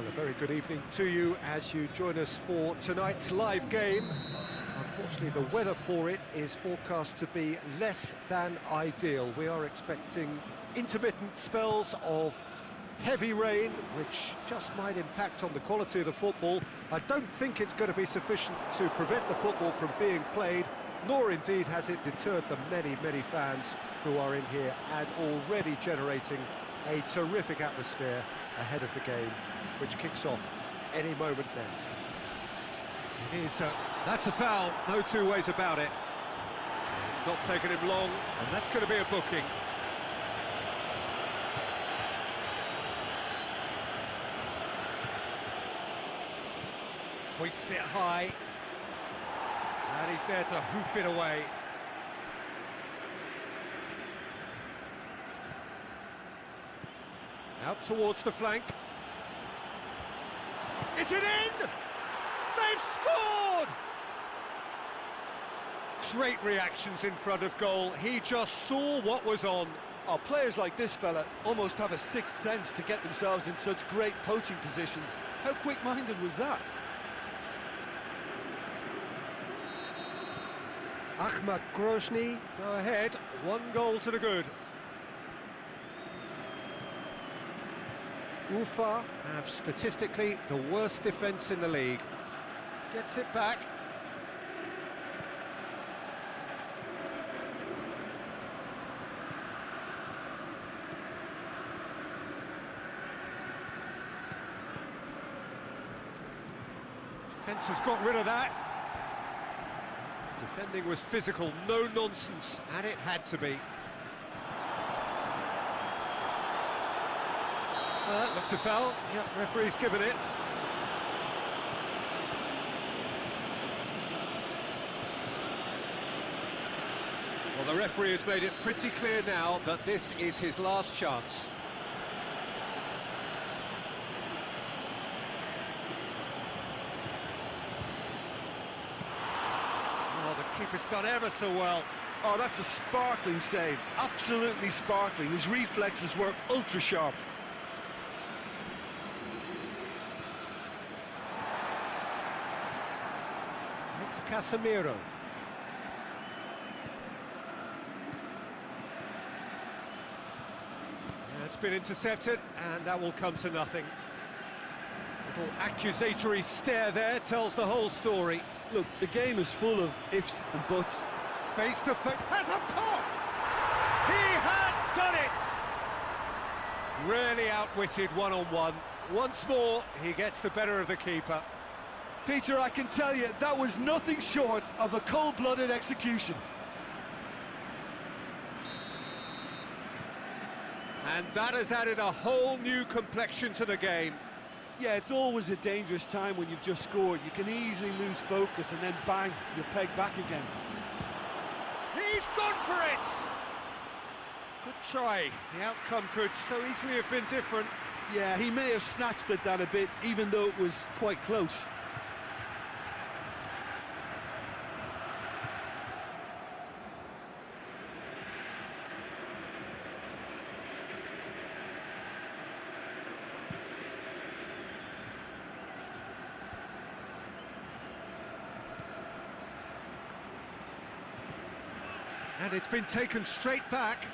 Well, a very good evening to you as you join us for tonight's live game. Unfortunately, the weather for it is forecast to be less than ideal. We are expecting intermittent spells of heavy rain, which just might impact on the quality of the football. I don't think it's going to be sufficient to prevent the football from being played, nor indeed has it deterred the many, many fans who are in here and already generating a terrific atmosphere ahead of the game, which kicks off any moment now. It is, that's a foul, no two ways about it. It's not taken him long, and that's going to be a booking. Hoists it high, and he's there to hoof it away. Out towards the flank. Is it in? They've scored! Great reactions in front of goal. He just saw what was on. Oh, players like this fella almost have a sixth sense to get themselves in such great poaching positions. How quick-minded was that? Ahmad go ahead, 1 goal to the good. Ufa have statistically the worst defence in the league. Gets it back. Defence has got rid of that. Defending was physical, no nonsense, and it had to be. Looks a foul. Yep, referee's given it. Well, the referee has made it pretty clear now that this is his last chance. Oh, the keeper's done ever so well. Oh, that's a sparkling save. Absolutely sparkling. His reflexes were ultra-sharp. It's Casemiro. It's been intercepted, and that will come to nothing. Little accusatory stare there tells the whole story. Look, the game is full of ifs and buts. Face to face, has a pop! He has done it! Really outwitted one-on-one. Once more, he gets the better of the keeper. Peter, I can tell you, that was nothing short of a cold-blooded execution. And that has added a whole new complexion to the game. Yeah, it's always a dangerous time when you've just scored. You can easily lose focus and then bang, you're pegged back again. He's gone for it! Good try. The outcome could so easily have been different. Yeah, he may have snatched at that a bit, even though it was quite close. And it's been taken straight back.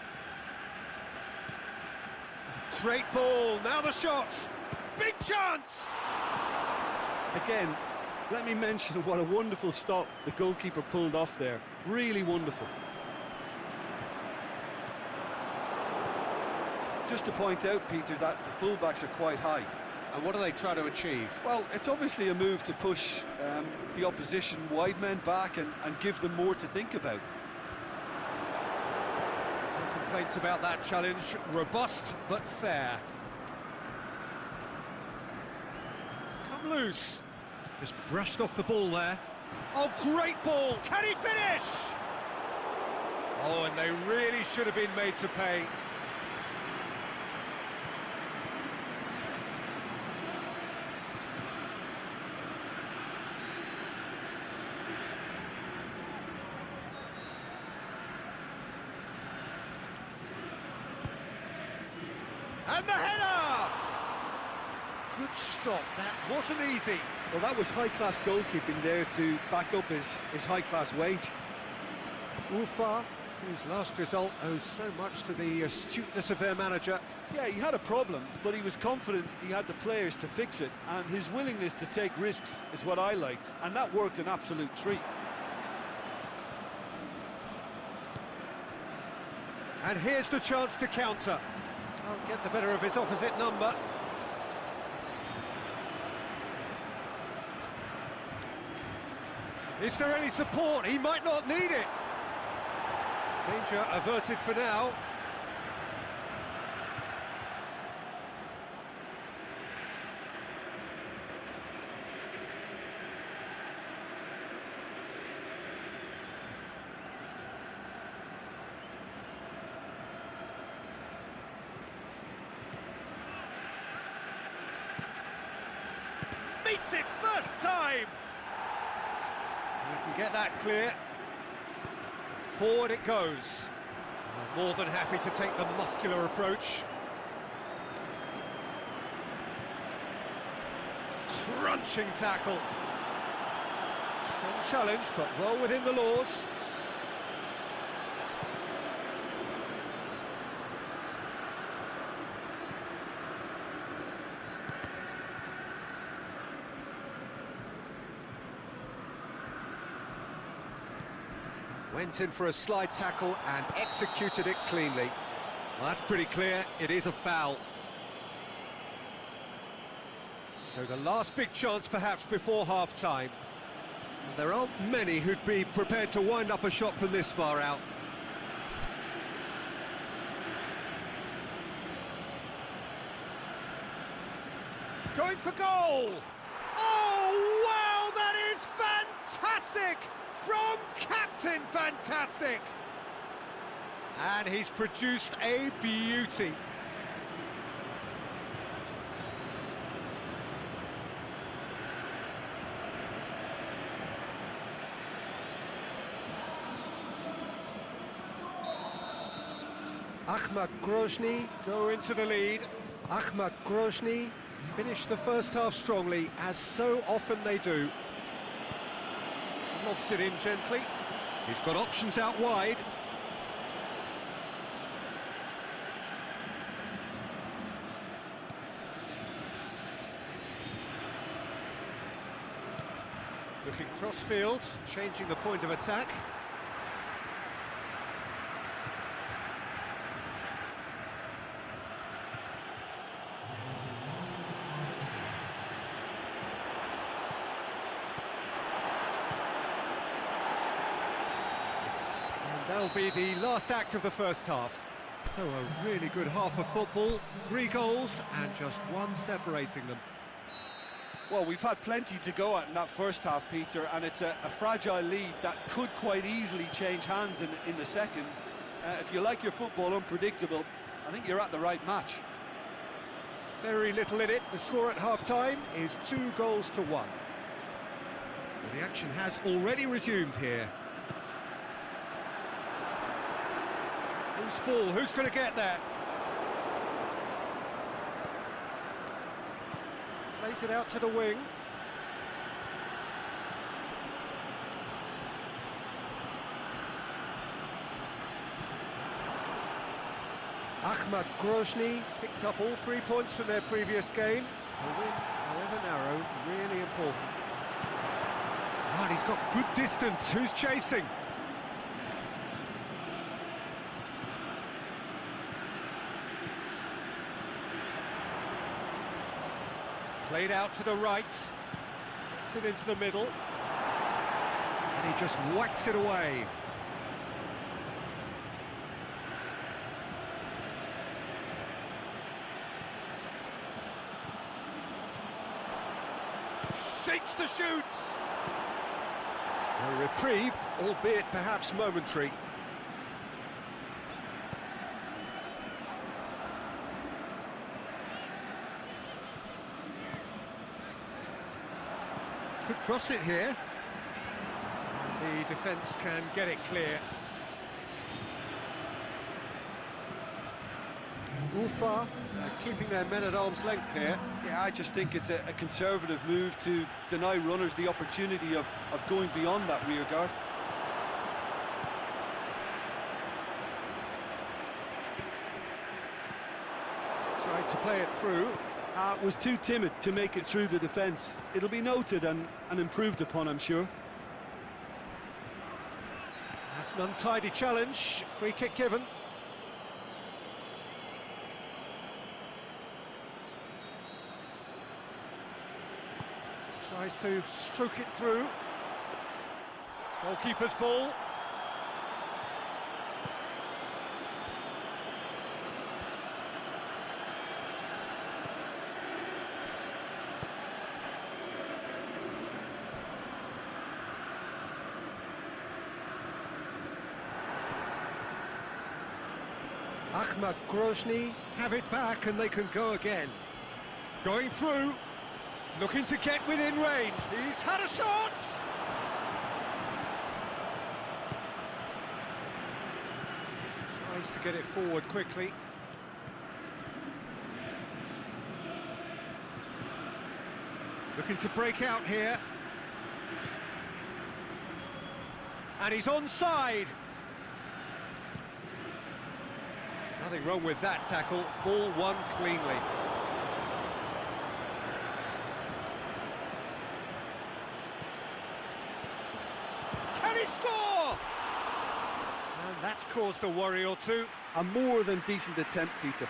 Great ball, now the shots! Big chance! Again, let me mention what a wonderful stop the goalkeeper pulled off there. Really wonderful. Just to point out, Peter, that the fullbacks are quite high. And what do they try to achieve? Well, it's obviously a move to push the opposition wide men back and give them more to think about. Complaints about that challenge, robust but fair. It's come loose. Just brushed off the ball there. Oh, great ball! Can he finish? Oh, and they really should have been made to pay. And the header! Good stop. That wasn't easy. Well, that was high-class goalkeeping there to back up his high-class wage. Ufa, whose last result owes so much to the astuteness of their manager. Yeah, he had a problem, but he was confident he had the players to fix it, and his willingness to take risks is what I liked, and that worked an absolute treat. And here's the chance to counter. Can't get the better of his opposite number. Is there any support? He might not need it. Danger averted for now. Meets it first time. You can get that clear. Forward it goes. More than happy to take the muscular approach. Crunching tackle. Strong challenge, but well within the laws. Went in for a slide tackle and executed it cleanly. Well, that's pretty clear, it is a foul. So the last big chance perhaps before half-time. And there aren't many who'd be prepared to wind up a shot from this far out. Going for goal! Oh, wow, that is fantastic! From Captain Fantastic! And he's produced a beauty. Ahmad Grozny go into the lead. Ahmad Grozny finished the first half strongly, as so often they do. Lobs it in gently. He's got options out wide. Looking cross-field, changing the point of attack. That'll be the last act of the first half. So a really good half of football, 3 goals and just one separating them. Well, we've had plenty to go at in that first half, Peter, and it's a fragile lead that could quite easily change hands in the second. If you like your football unpredictable, I think you're at the right match. Very little in it. The score at half-time is 2 goals to 1. Well, the action has already resumed here. Loose ball, who's going to get that? Plays it out to the wing. Ahmad Grozny picked up all 3 points from their previous game. A win, however narrow, really important. Ah, and he's got good distance. Who's chasing? Played out to the right, gets it into the middle, and he just whacks it away. Shapes the shoots! A reprieve, albeit perhaps momentary. Could cross it here. The defence can get it clear. Ufa keeping their men at arm's length here. Yeah, I just think it's a conservative move to deny runners the opportunity of going beyond that rear guard. Tried to play it through. Was too timid to make it through the defence. It'll be noted and improved upon, I'm sure. That's an untidy challenge. Free kick given. Tries to stroke it through. Goalkeeper's ball. Ahmad Grozny have it back and they can go again. Going through, looking to get within range. He's had a shot! Tries to get it forward quickly. Looking to break out here. And he's onside. Nothing wrong with that tackle, ball won cleanly. Can he score? And that's caused a worry or two. A more than decent attempt, Peter.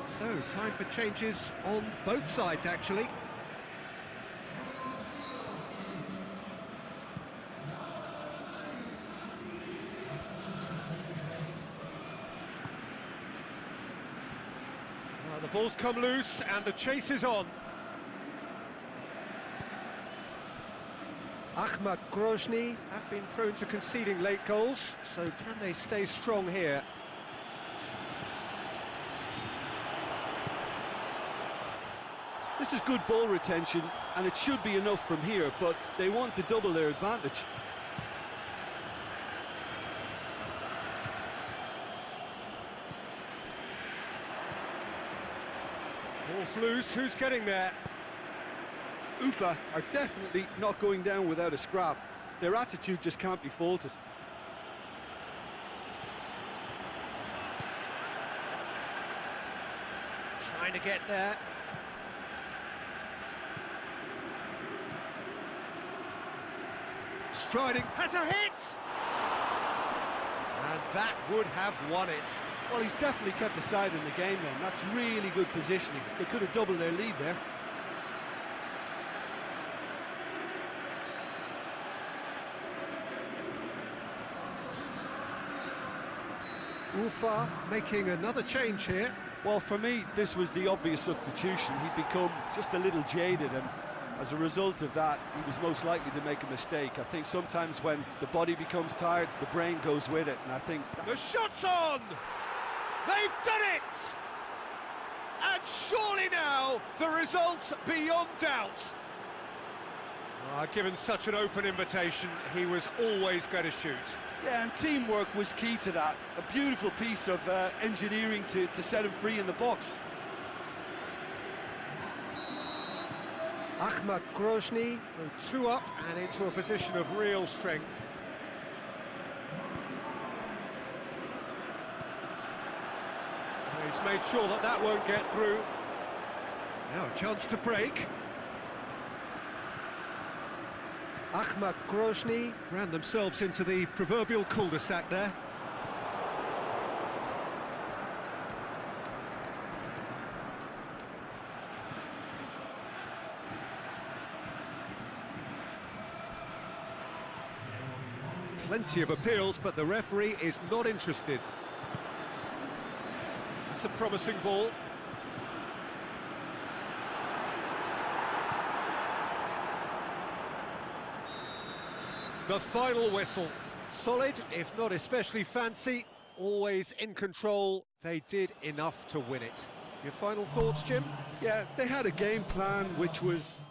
So, time for changes on both sides, actually. Well, the ball's come loose and the chase is on. Ahmad Grozny have been prone to conceding late goals, so can they stay strong here? This is good ball retention, and it should be enough from here, but they want to double their advantage. Ball's loose, who's getting there? Ufa are definitely not going down without a scrap. Their attitude just can't be faulted. Trying to get there. Striding, has a hit! And that would have won it. Well, he's definitely kept the side in the game then. That's really good positioning. They could have doubled their lead there. Ufa making another change here. Well, for me, this was the obvious substitution. He'd become just a little jaded, and as a result of that, he was most likely to make a mistake. I think sometimes when the body becomes tired, the brain goes with it, and I think... The shot's on! They've done it! And surely now, the result's beyond doubt. Given such an open invitation, he was always going to shoot. Yeah, and teamwork was key to that. A beautiful piece of engineering to set him free in the box. Ahmad Grozny go 2 up and into a position of real strength. He's made sure that that won't get through. Now a chance to break. Ahmad Grozny ran themselves into the proverbial cul-de-sac there. Plenty of appeals, but the referee is not interested. That's a promising ball. The final whistle. Solid, if not especially fancy, always in control. They did enough to win it. Your final thoughts, Jim? Yeah, they had a game plan which was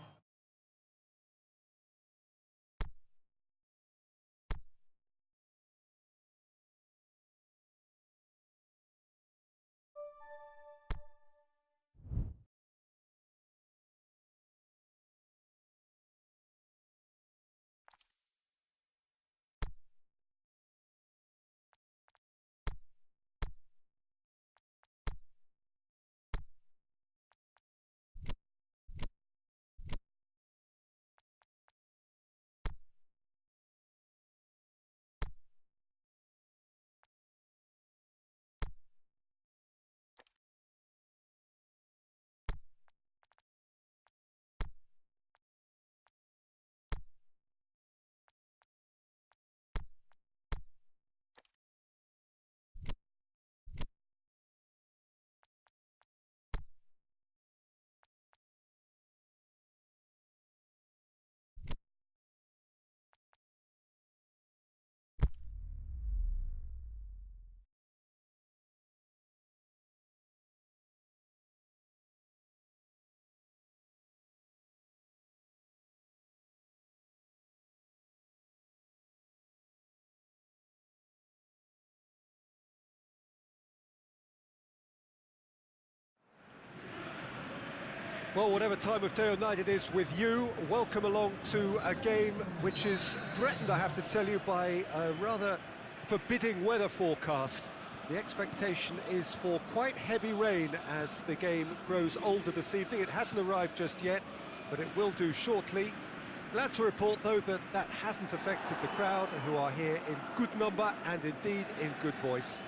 Well, whatever time of day or night it is with you, welcome along to a game which is threatened, I have to tell you, by a rather forbidding weather forecast. The expectation is for quite heavy rain as the game grows older this evening. It hasn't arrived just yet, but it will do shortly. Glad to report, though, that that hasn't affected the crowd, who are here in good number and indeed in good voice.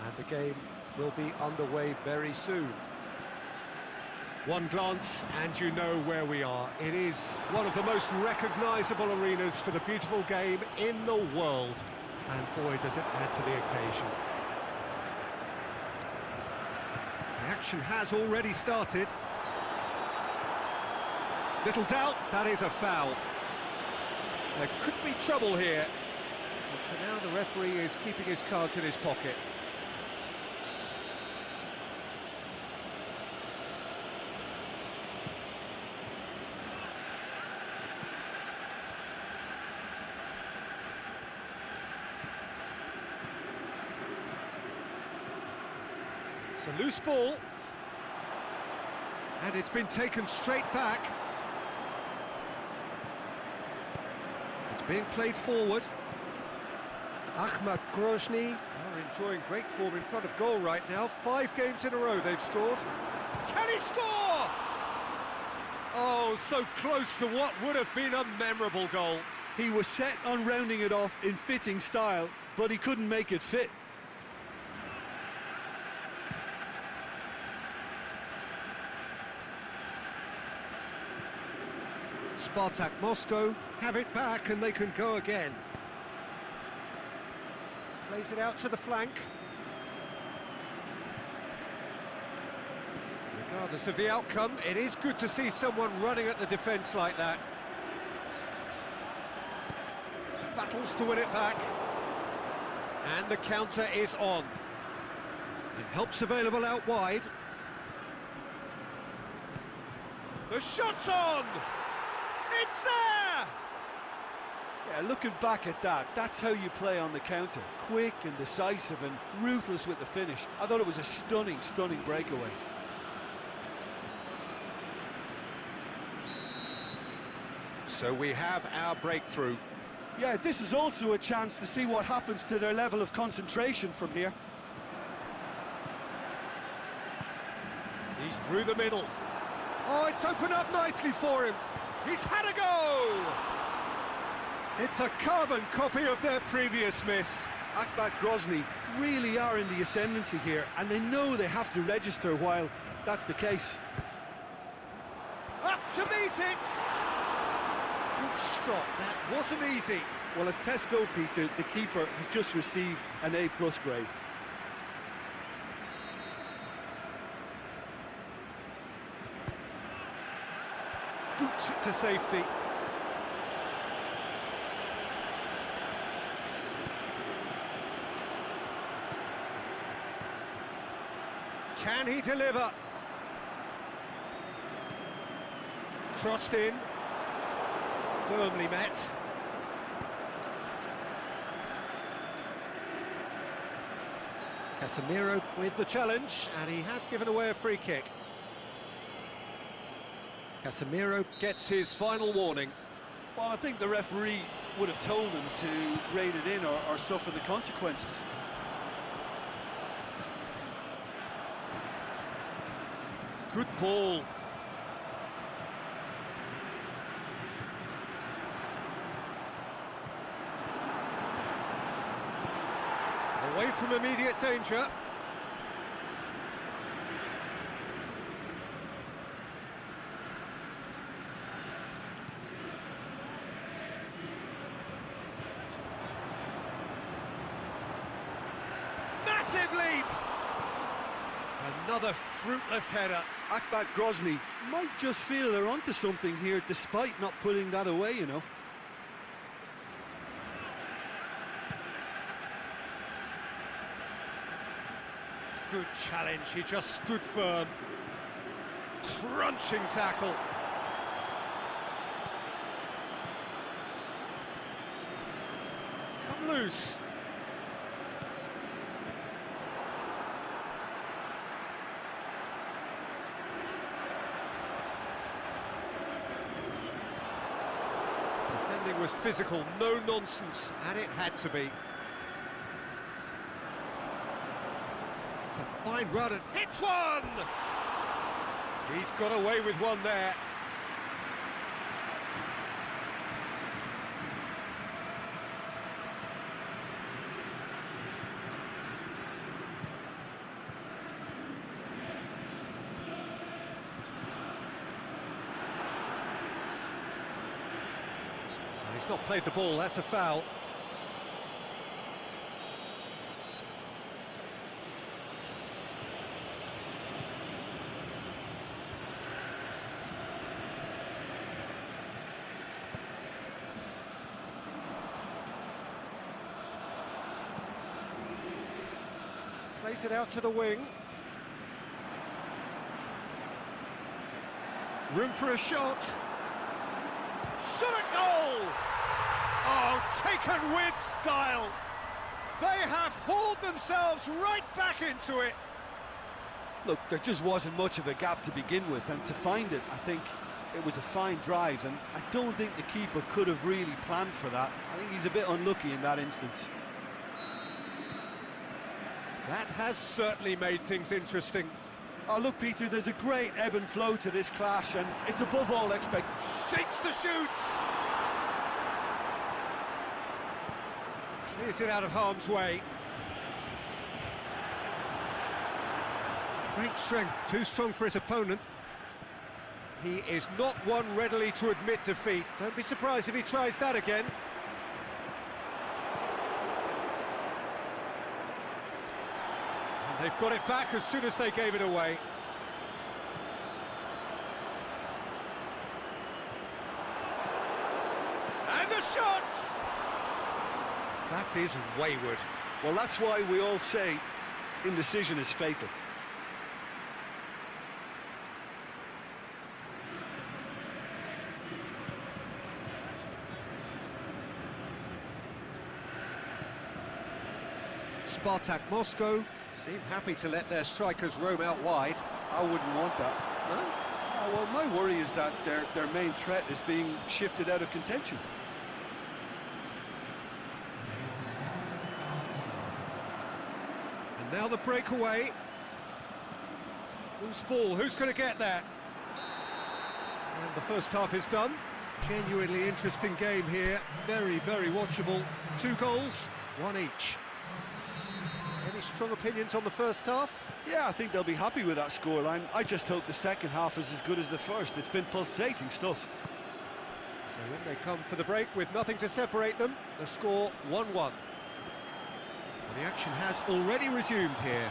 And the game will be underway very soon. One glance and you know where we are. It is one of the most recognisable arenas for the beautiful game in the world. And boy, does it add to the occasion. The action has already started. Little doubt, that is a foul. There could be trouble here. But for now, the referee is keeping his cards in his pocket. It's a loose ball, and it's been taken straight back. It's being played forward. Ahmad Grozny are enjoying great form in front of goal right now. 5 games in a row they've scored. Can he score? Oh, so close to what would have been a memorable goal. He was set on rounding it off in fitting style, but he couldn't make it fit. Spartak Moscow have it back and they can go again. Plays it out to the flank. Regardless of the outcome, it is good to see someone running at the defence like that. Battles to win it back. And the counter is on. And help's available out wide. The shot's on! It's there! Yeah, looking back at that, that's how you play on the counter. Quick and decisive and ruthless with the finish. I thought it was a stunning, stunning breakaway. So we have our breakthrough. Yeah, this is also a chance to see what happens to their level of concentration from here. He's through the middle. Oh, it's opened up nicely for him. He's had a go! It's a carbon copy of their previous miss. Ahmad Grozny really are in the ascendancy here, and they know they have to register while that's the case. Up to meet it! Good stop, that wasn't easy. Well, as tests go, Peter, the keeper has just received an A+ grade. Boots it to safety. Can he deliver? Crossed in. Firmly met. Casemiro with the challenge, and he has given away a free kick. Casemiro gets his final warning. Well, I think the referee would have told him to rein it in or suffer the consequences. Good ball. Away from immediate danger. Massive leap! Another fruitless header. Ahmad Grozny might just feel they're onto something here despite not putting that away, you know. Good challenge, he just stood firm. Crunching tackle. It's come loose. defending was physical, no nonsense, and it had to be. It's a fine run and hits one! He's got away with one there. He's not played the ball, that's a foul. Plays it out to the wing. Room for a shot. Shot a goal! Oh, taken with style. They have hauled themselves right back into it. Look, there just wasn't much of a gap to begin with, and to find it, I think it was a fine drive, and I don't think the keeper could have really planned for that. I think he's a bit unlucky in that instance. That has certainly made things interesting. Oh, look, Peter, there's a great ebb and flow to this clash, and it's above all expected. Shapes the shoots! Clears it out of harm's way. Great strength, too strong for his opponent. He is not one readily to admit defeat. Don't be surprised if he tries that again. And they've got it back as soon as they gave it away. And the shot! That is wayward. Well, that's why we all say indecision is fatal. Spartak Moscow seem happy to let their strikers roam out wide. I wouldn't want that. No? Oh, well, my worry is that their main threat is being shifted out of contention. And now the breakaway. Loose ball, who's going to get that? And the first half is done. Genuinely interesting game here. Very, very watchable. 2 goals, 1 each. Any strong opinions on the first half? Yeah, I think they'll be happy with that scoreline. I just hope the second half is as good as the first. It's been pulsating stuff. So when they come for the break with nothing to separate them, the score 1-1. Well, the action has already resumed here.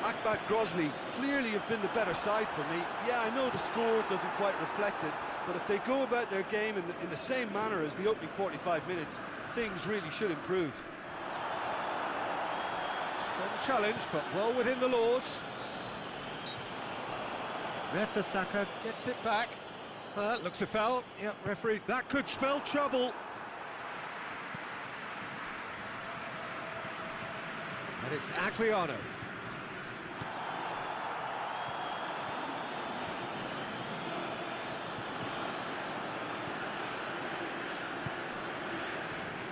Akhmat Grozny clearly have been the better side for me. Yeah, I know the score doesn't quite reflect it, but if they go about their game in the same manner as the opening 45 minutes, things really should improve. Strong challenge, but well within the laws. Mertesacker gets it back. Looks a foul. Yep, referee. That could spell trouble. And it's Adriano.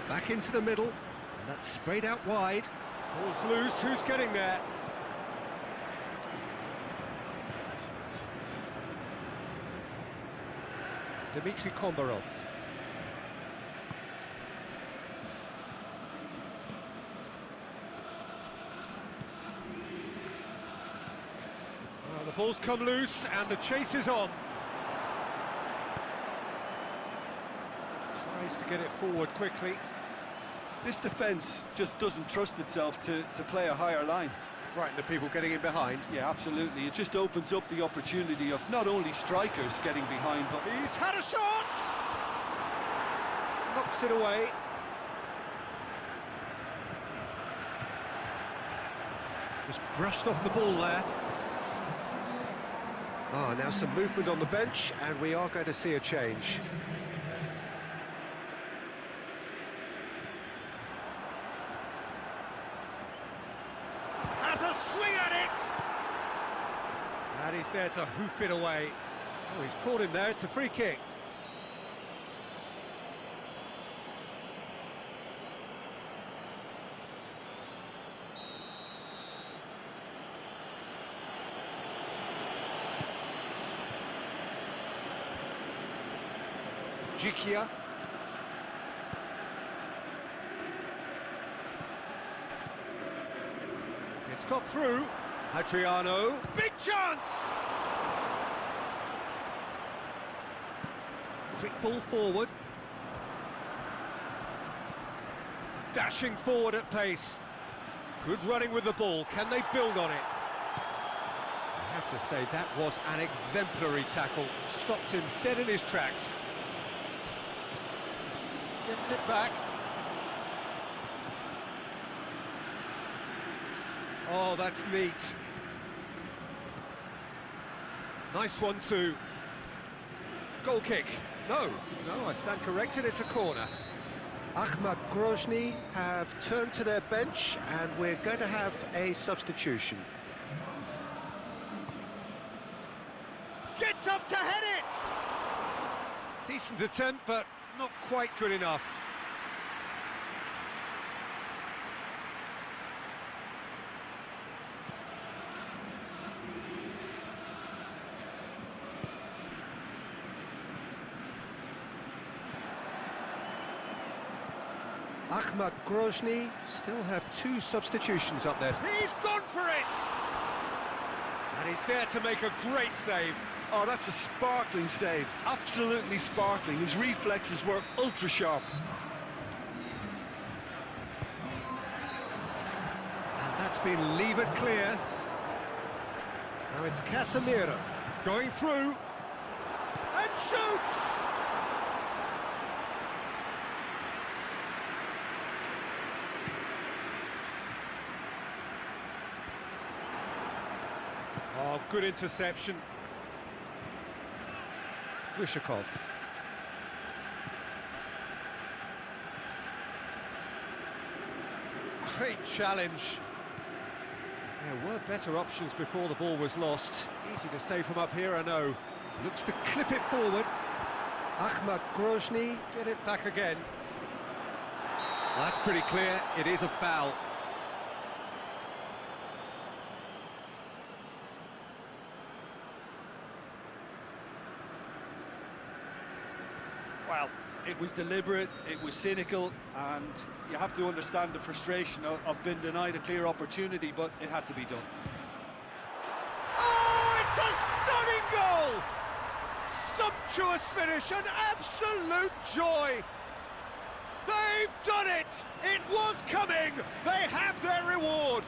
Back into the middle, and that's sprayed out wide. Ball's loose, who's getting there? Dmitry Kombarov. Well, the ball's come loose, and the chase is on. Tries to get it forward quickly. This defence just doesn't trust itself to play a higher line. Frighten the people getting in behind. Yeah, absolutely. It just opens up the opportunity of not only strikers getting behind, but... He's had a shot! Knocks it away. Just brushed off the ball there. Now some movement on the bench, and we are going to see a change. Swing at it! And he's there to hoof it away. Oh, he's caught him there, it's a free kick. Jikia. It's got through. Adriano, big chance! Quick ball forward. Dashing forward at pace. Good running with the ball. Can they build on it? I have to say, that was an exemplary tackle. Stopped him dead in his tracks. Gets it back. Oh, that's neat. Nice one too. Goal kick. No, I stand corrected, it's a corner. Ahmad Grozny have turned to their bench and we're going to have a substitution. Gets up to head it! Decent attempt, but not quite good enough. Ahmad Grozny still have 2 substitutions up there. He's gone for it! And he's there to make a great save. Oh, that's a sparkling save. Absolutely sparkling. His reflexes were ultra sharp. And that's been levered clear. Now it's Casemiro going through and shoots! Oh, good interception. Glishakov. Great challenge. There were better options before the ball was lost. Easy to save from up here, I know. Looks to clip it forward. Ahmad Grozny get it back again. Well, that's pretty clear. It is a foul. Well, it was deliberate, it was cynical, and you have to understand the frustration of being denied a clear opportunity, but it had to be done. Oh, it's a stunning goal! Sumptuous finish, an absolute joy! They've done it! It was coming! They have their reward!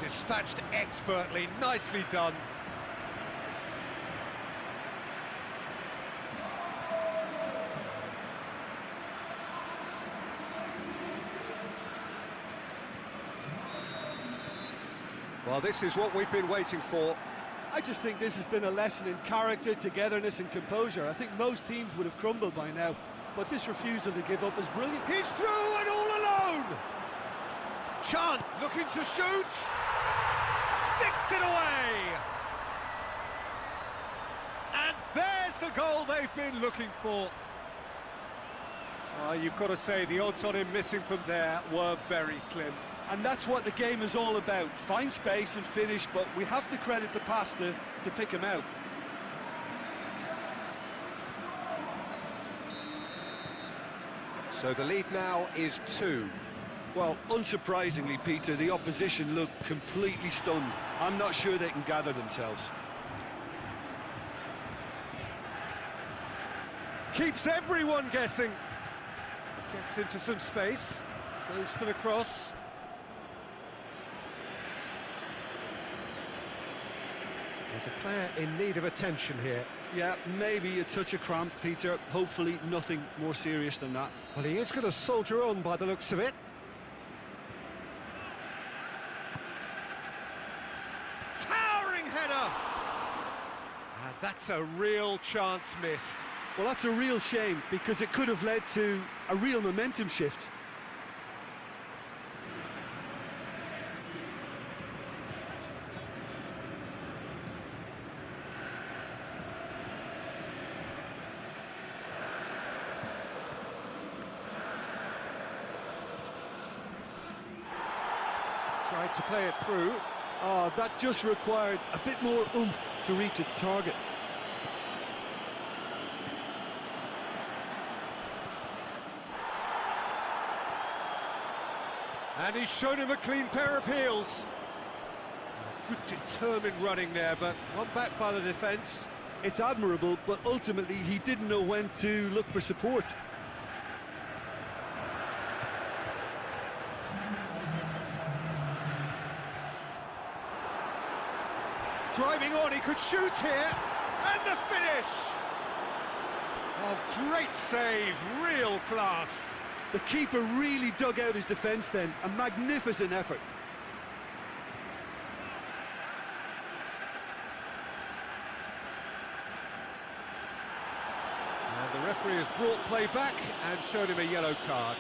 Dispatched expertly, nicely done. Well, this is what we've been waiting for. I just think this has been a lesson in character, togetherness and composure. I think most teams would have crumbled by now, but this refusal to give up is brilliant. He's through and all alone! Chant looking to shoot! Sticks it away! And there's the goal they've been looking for. Well, you've got to say the odds on him missing from there were very slim. And that's what the game is all about. Find space and finish, but we have to credit the pass to pick him out. So the lead now is 2. Well, unsurprisingly, Peter, the opposition look completely stunned. I'm not sure they can gather themselves. Keeps everyone guessing. Gets into some space. Goes for the cross. There's a player in need of attention here. Yeah, maybe a touch of cramp, Peter. Hopefully nothing more serious than that. Well, he is going to soldier on by the looks of it. Towering header! And that's a real chance missed. Well, that's a real shame, because it could have led to a real momentum shift. Tried to play it through. Oh, that just required a bit more oomph to reach its target. And he's shown him a clean pair of heels. Good determined running there, but one back by the defence. It's admirable, but ultimately he didn't know when to look for support. Driving on, he could shoot here, and the finish! Oh, great save, real class. The keeper really dug out his defence then, a magnificent effort. And the referee has brought play back and showed him a yellow card.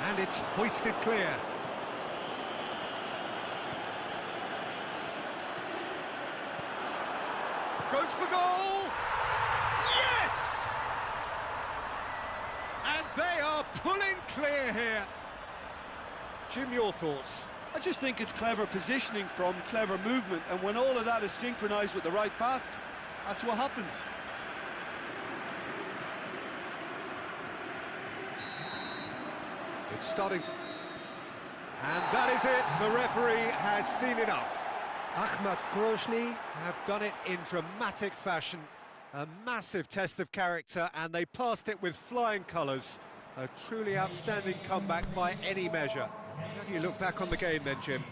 And it's hoisted clear. Goes for goal! Yes! And they are pulling clear here. Jim, your thoughts? I just think it's clever positioning from clever movement, and when all of that is synchronised with the right pass, that's what happens. It's starting to... And that is it, the referee has seen enough. Ahmad Grozny have done it in dramatic fashion. A massive test of character, and they passed it with flying colours. A truly outstanding comeback by any measure. How do you look back on the game then, Jim?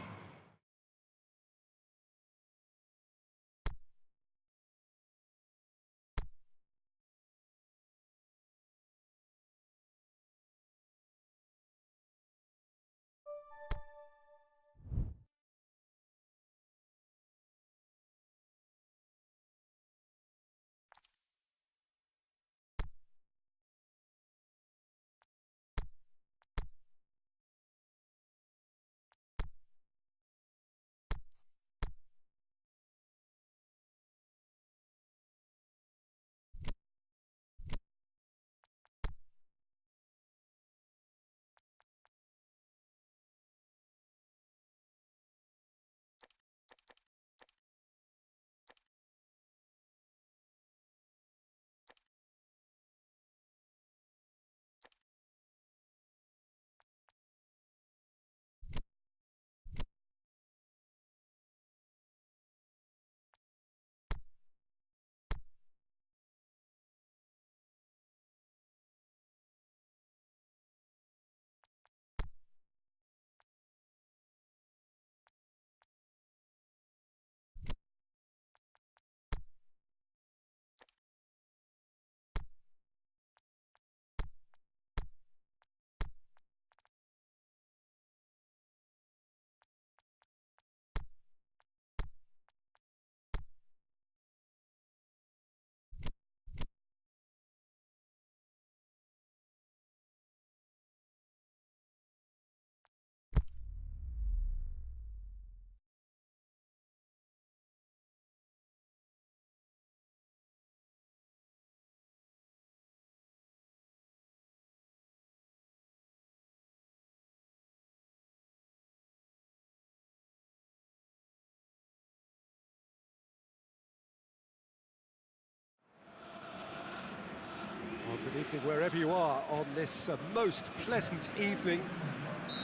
Well, good evening wherever you are on this most pleasant evening.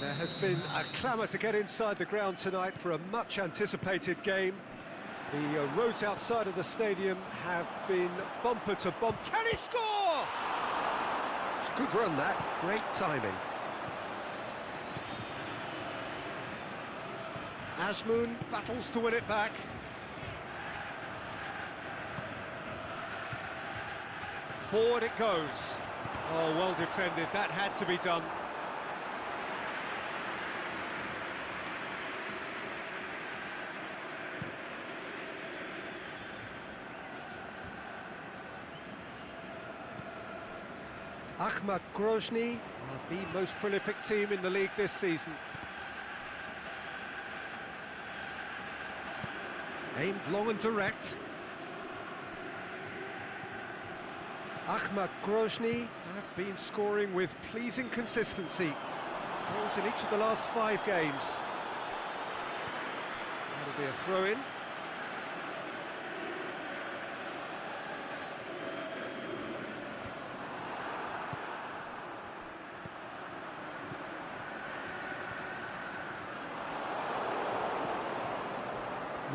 There has been a clamour to get inside the ground tonight for a much anticipated game. The roads outside of the stadium have been bumper to bumper. Can he score? It's a good run that, great timing. Azmoun battles to win it back. Forward it goes. Oh, well defended, that had to be done. Ahmad Grozny are the most prolific team in the league this season. Aimed long and direct. Ahmad Grozny have been scoring with pleasing consistency. Goals in each of the last 5 games. That'll be a throw-in.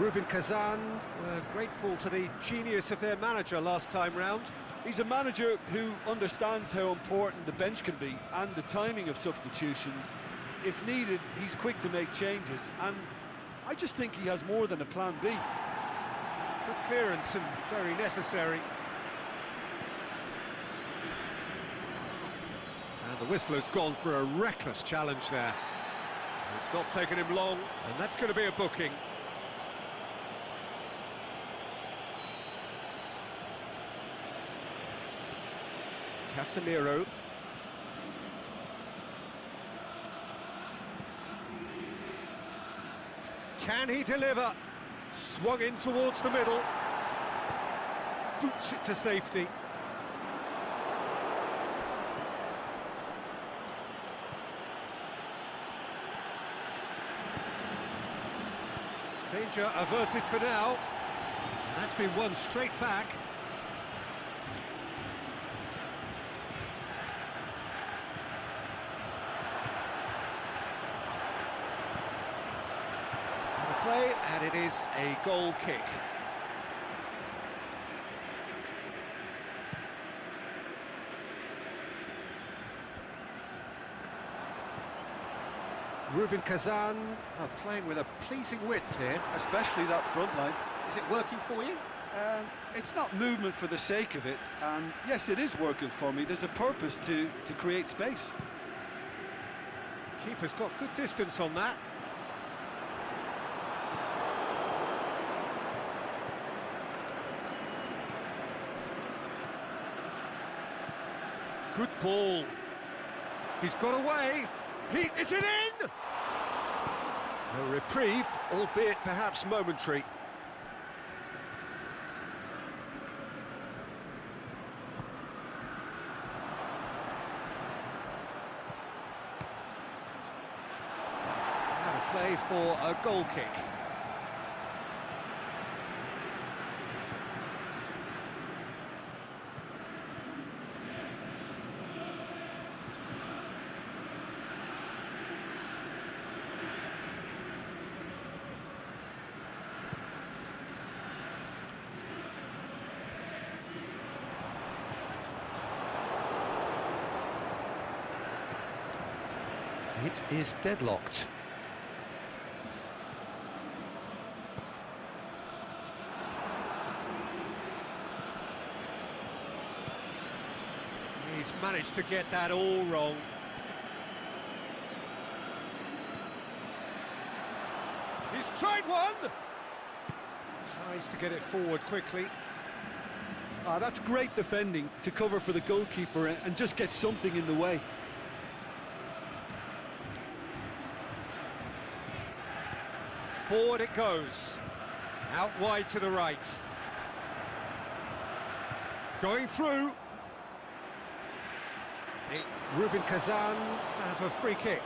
Rubin Kazan were grateful to the genius of their manager last time round. He's a manager who understands how important the bench can be and the timing of substitutions. If needed, he's quick to make changes, and I just think he has more than a plan B. Good clearance and very necessary. And the whistler's gone for a reckless challenge there. It's not taken him long, and that's going to be a booking. Casemiro. Can he deliver? Swung in towards the middle. Boots it to safety. Danger averted for now. And that's been won straight back. Play, and it is a goal kick. Rubin Kazan playing with a pleasing width here. Especially that front line. Is it working for you? It's not movement for the sake of it, and yes, it is working for me. There's a purpose to create space. Keeper's got good distance on that. Good ball. He's got away. Is it in? A reprieve, albeit perhaps momentary. Out of play for a goal kick. It is deadlocked. He's managed to get that all wrong. He's tried one! Tries to get it forward quickly. That's great defending to cover for the goalkeeper and just get something in the way. Forward it goes, out wide to the right. Going through. Rubin Kazan have a free kick.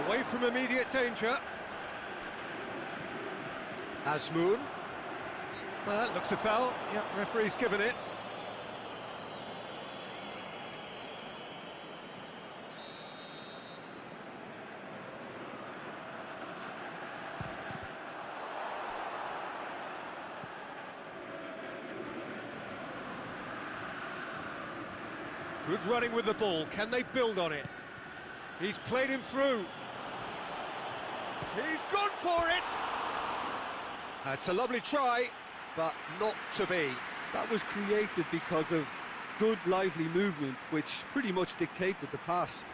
Away from immediate danger. Azmoun. That looks a foul. Yep, referee's given it. Good running with the ball. Can they build on it? He's played him through. He's gone for it! It's a lovely try, but not to be. That was created because of good, lively movement, which pretty much dictated the pass.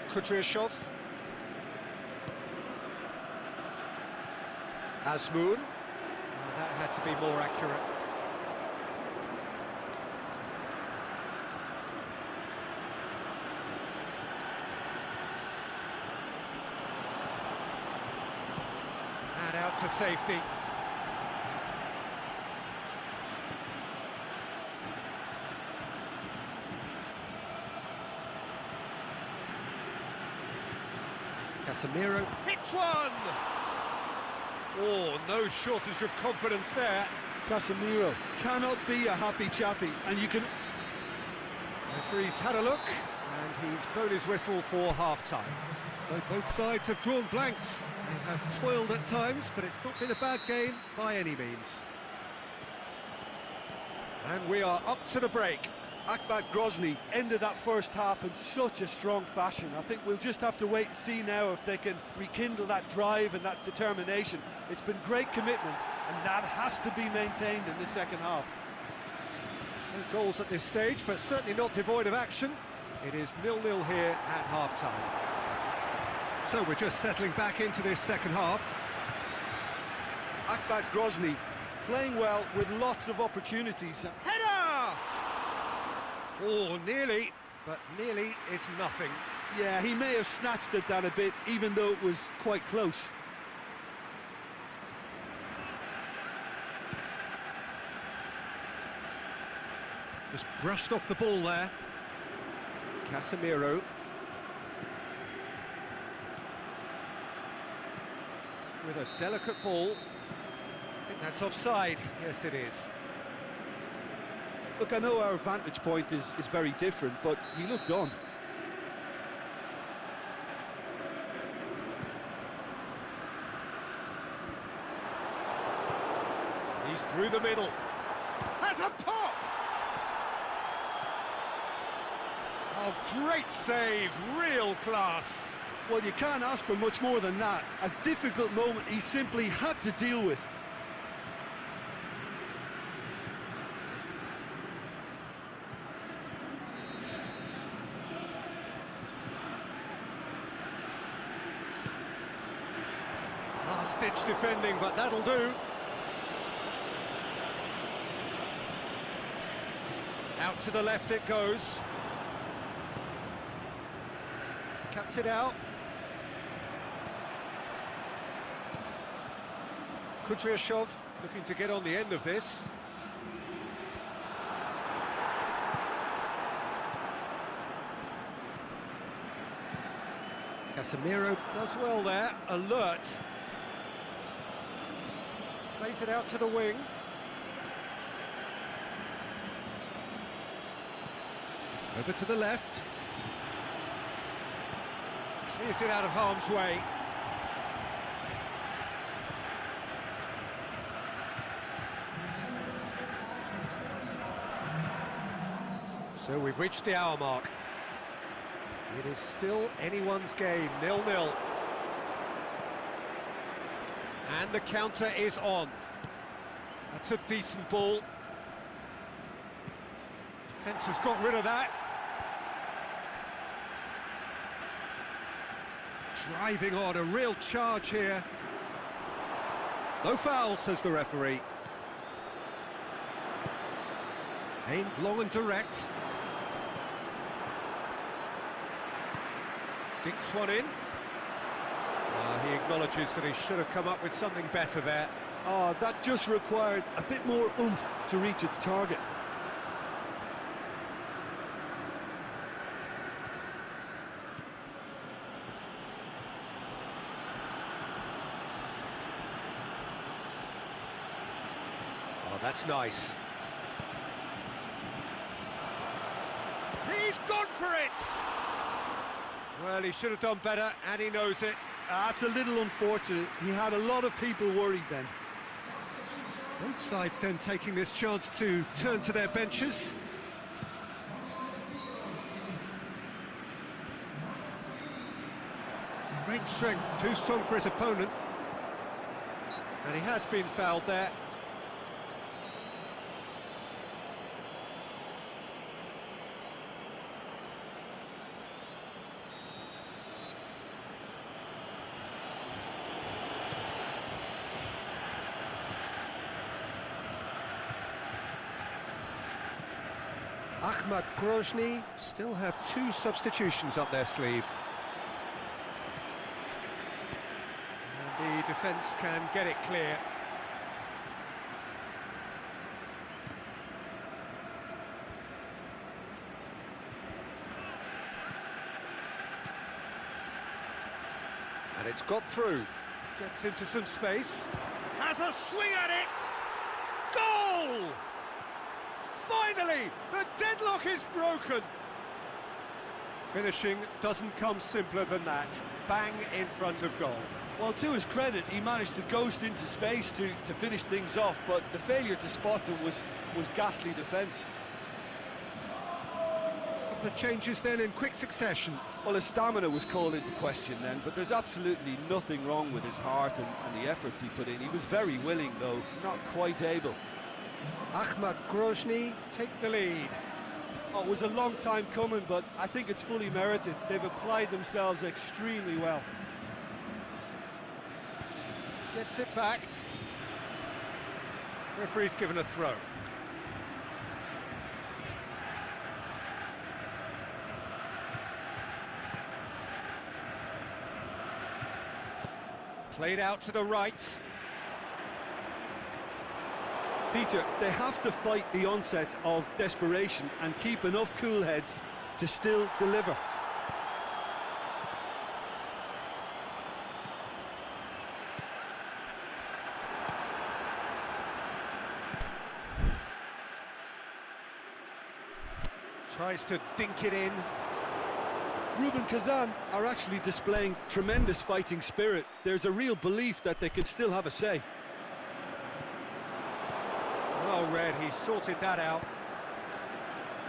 Kudryashov. Azmoun. That had to be more accurate. And out to safety. Casemiro hits one! Oh, no shortage of confidence there. Casemiro cannot be a happy chappy, and you can... Referee's had a look, and he's blown his whistle for half-time. So both sides have drawn blanks. They have toiled at times, but it's not been a bad game by any means. And we are up to the break. Ahmad Grozny ended that first half in such a strong fashion. I think we'll just have to wait and see now if they can rekindle that drive and that determination. It's been great commitment, and that has to be maintained in the second half. No goals at this stage, but certainly not devoid of action. It is 0-0 here at half-time. So we're just settling back into this second half. Ahmad Grozny playing well with lots of opportunities. Header! Oh, nearly, but nearly is nothing. Yeah, he may have snatched at that a bit, even though it was quite close. Just brushed off the ball there. Casemiro. With a delicate ball. I think that's offside. Yes, it is. Look, I know our vantage point is very different, but he looked on. He's through the middle. Has a pop! Oh, great save, real class. Well, you can't ask for much more than that. A difficult moment he simply had to deal with. Last-ditch defending, but that'll do. Out to the left it goes. Cuts it out. Kudryashov looking to get on the end of this. Casemiro does well there, alert. Plays it out to the wing. Over to the left. Clears it out of harm's way. So we've reached the hour mark. It is still anyone's game, 0-0. And the counter is on. That's a decent ball. Defence has got rid of that. Driving on, a real charge here. No foul, says the referee. Aimed long and direct. Dinks one in. He acknowledges that he should have come up with something better there. Oh, that just required a bit more oomph to reach its target. Oh, that's nice. He's gone for it! Well, he should have done better, and he knows it. That's a little unfortunate. He had a lot of people worried then. Both sides then taking this chance to turn to their benches. Great strength, too strong for his opponent. And he has been fouled there. Ahmad Grozny still have 2 substitutions up their sleeve. And the defence can get it clear. And it's got through. Gets into some space. Has a swing at it! Goal! Finally, the deadlock is broken. Finishing doesn't come simpler than that. Bang in front of goal. Well, to his credit, he managed to ghost into space to finish things off, but the failure to spot him was ghastly defence. Couple of changes then in quick succession. Well, his stamina was called into question then, but there's absolutely nothing wrong with his heart and the efforts he put in. He was very willing, though, not quite able. Ahmad Grozny take the lead. Oh, it was a long time coming, but I think it's fully merited. They've applied themselves extremely well. Gets it back. Referee's given a throw. Played out to the right. Peter, they have to fight the onset of desperation and keep enough cool heads to still deliver. Tries to dink it in. Rubin Kazan are actually displaying tremendous fighting spirit. There's a real belief that they can still have a say. Well read, he sorted that out.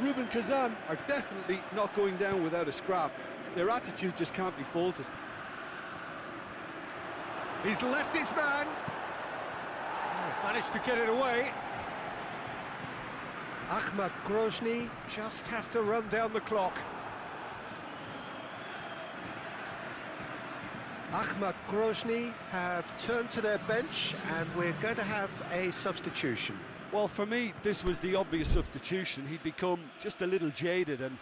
Rubin Kazan are definitely not going down without a scrap. Their attitude just can't be faulted. He's left his man. Oh, managed to get it away. Ahmad Grozny just have to run down the clock. Ahmad Grozny have turned to their bench and we're going to have a substitution. Well, for me, this was the obvious substitution. He'd become just a little jaded, and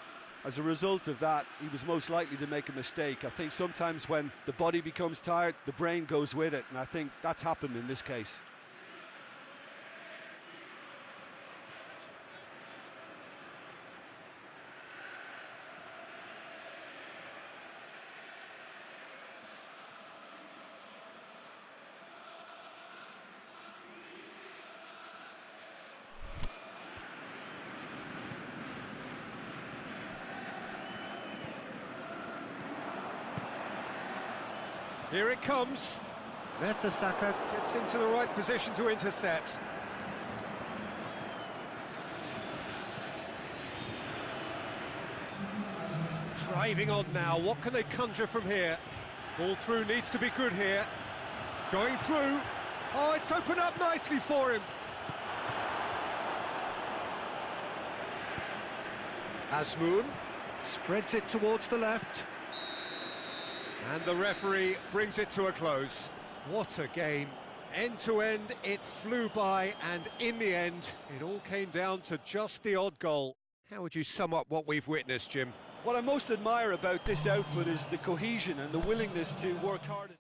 as a result of that, he was most likely to make a mistake. I think sometimes when the body becomes tired, the brain goes with it, and I think that's happened in this case. Here it comes. Mertesacker gets into the right position to intercept. Driving on now, what can they conjure from here? Ball through needs to be good here. Going through. Oh, it's opened up nicely for him. Azmoun spreads it towards the left. And the referee brings it to a close. What a game. End to end, it flew by, and in the end, it all came down to just the odd goal. How would you sum up what we've witnessed, Jim? What I most admire about this outfit is the cohesion and the willingness to work hard.